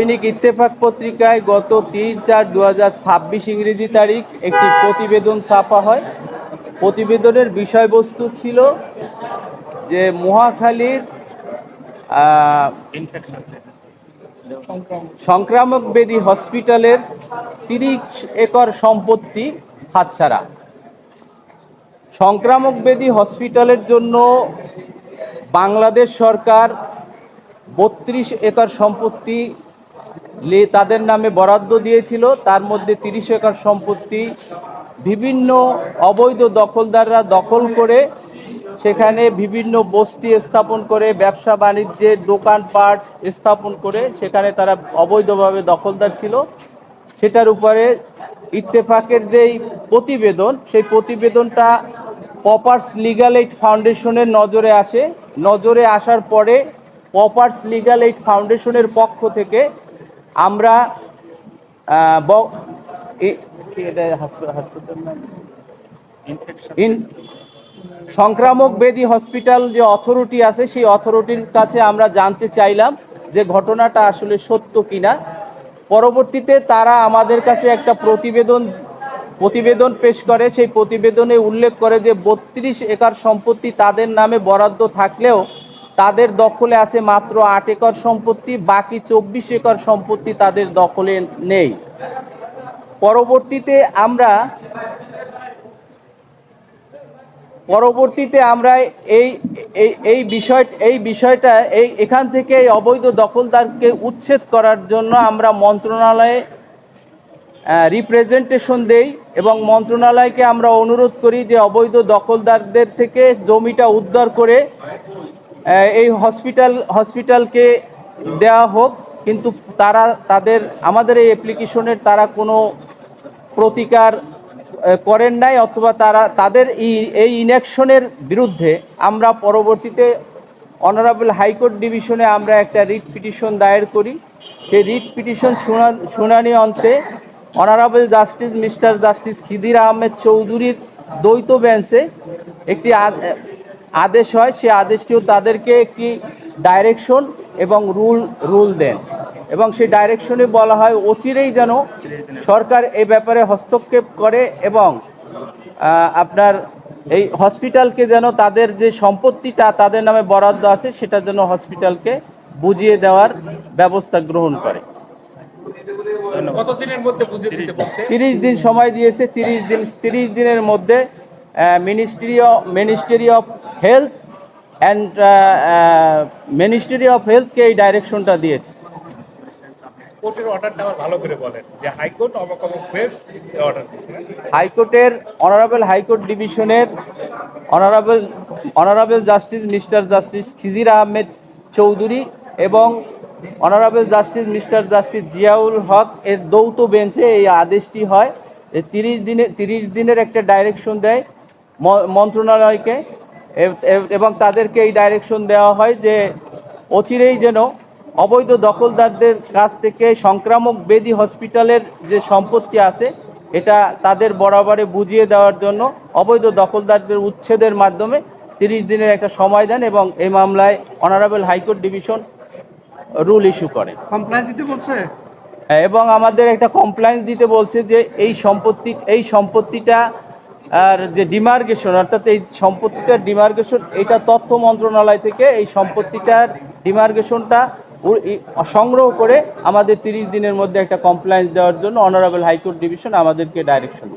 দৈনিক ইত্তেফাক পত্রিকায় গত ৩/৪/২০২৬ ইংরেজি তারিখ একটি প্রতিবেদন ছাপা হয়। প্রতিবেদনের বিষয়বস্তু ছিল যে মহাখালীর সংক্রামক ব্যাধি হসপিটালের ৩০ একর সম্পত্তি হাতছাড়া। সংক্রামক ব্যাধি হসপিটালের জন্য বাংলাদেশ সরকার ৩২ একর সম্পত্তি তাদের নামে বরাদ্দ দিয়েছিল। তার মধ্যে ৩০ একর সম্পত্তি বিভিন্ন অবৈধ দখলদাররা দখল করে সেখানে বিভিন্ন বস্তি স্থাপন করে ব্যবসা বাণিজ্যের দোকানপাট স্থাপন করে সেখানে তারা অবৈধভাবে দখলদার ছিল। সেটার উপরে ইত্তেফাকের যেই প্রতিবেদন, সেই প্রতিবেদনটা পপার্স লিগ্যাল এইড ফাউন্ডেশনের নজরে আসে। নজরে আসার পরে পপার্স লিগ্যাল এইড ফাউন্ডেশনের পক্ষ থেকে আমরা সংক্রামক ব্যাধি হসপিটাল যে অথরিটি আছে সেই অথরিটির কাছে আমরা জানতে চাইলাম যে ঘটনাটা আসলে সত্য কিনা। পরবর্তীতে তারা আমাদের কাছে একটা প্রতিবেদন পেশ করে। সেই প্রতিবেদনে উল্লেখ করে যে ৩২ একর সম্পত্তি তাদের নামে বরাদ্দ থাকলেও তাদের দখলে আছে মাত্র ৮ একর সম্পত্তি, বাকি ২৪ একর সম্পত্তি তাদের দখলে নেই। পরবর্তীতে আমরা এই বিষয়টা এখান থেকে এই অবৈধ দখলদারকে উচ্ছেদ করার জন্য আমরা মন্ত্রণালয়ে রিপ্রেজেন্টেশন দেই এবং মন্ত্রণালয়কে আমরা অনুরোধ করি যে অবৈধ দখলদারদের থেকে জমিটা উদ্ধার করে এই হসপিটালকে দেওয়া হোক। কিন্তু আমাদের এই অ্যাপ্লিকেশনের তারা কোনো প্রতিকার করেন নাই, অথবা তাদের এই ইনঅ্যাকশনের বিরুদ্ধে আমরা পরবর্তীতে অনারেবল হাইকোর্ট ডিভিশনে আমরা একটা রিট পিটিশন দায়ের করি। সেই রিট পিটিশন শুনানি অন্তে honourable justice mister justice Khidir Ahmed চৌধুরীর দ্বৈত বেঞ্চে একটি আদেশ হয়। সেই আদেশটিও তাদেরকে একটি ডাইরেকশন এবং রুল দেন এবং সেই ডাইরেকশনে বলা হয় অচিরেই যেন সরকার এই ব্যাপারে হস্তক্ষেপ করে এবং আপনার এই হসপিটালকে যেন তাদের যে সম্পত্তিটা তাদের নামে বরাদ্দ আছে সেটা যেন হসপিটালকে বুঝিয়ে দেওয়ার ব্যবস্থা গ্রহণ করে। 30 দিন সময় দিয়েছে। 30 দিনের মধ্যে মিনিস্ট্রি অফ হেলথকে এই ডাইরেকশনটা দিয়েছে। হাইকোর্টের অনারেবল হাইকোর্ট ডিভিশনের honourable justice mister justice Khizir Ahmed Chowdhury এবং honourable justice mister justice Ziaul Haq এর দ্বৈত বেঞ্চে এই আদেশটি হয়। 30 দিনের একটা ডাইরেকশন দেয় মন্ত্রণালয়কে এবং তাদেরকে এই ডাইরেকশন দেওয়া হয় যে অচিরেই যেন অবৈধ দখলদারদের কাছ থেকে সংক্রামক ব্যাধি হসপিটালের যে সম্পত্তি আছে এটা তাদের বরাবরে বুঝিয়ে দেওয়ার জন্য অবৈধ দখলদারদের উচ্ছেদের মাধ্যমে 30 দিনের একটা সময় দেন এবং এই মামলায় honourable high court division rule issue করে। কমপ্লেইন দিতে বলছে এবং আমাদের একটা কমপ্লেইন্স দিতে বলছে যে এই সম্পত্তিটা আর যে ডিমার্কেশন, অর্থাৎ এই সম্পত্তিটার ডিমার্কেশন, এটা তথ্য মন্ত্রণালয় থেকে এই সম্পত্তিটার ডিমার্কেশনটা সংগ্রহ করে আমাদের 30 দিনের মধ্যে একটা কমপ্লেইন্স দেওয়ার জন্য অনারেবল হাইকোর্ট ডিভিশন আমাদেরকে ডাইরেকশন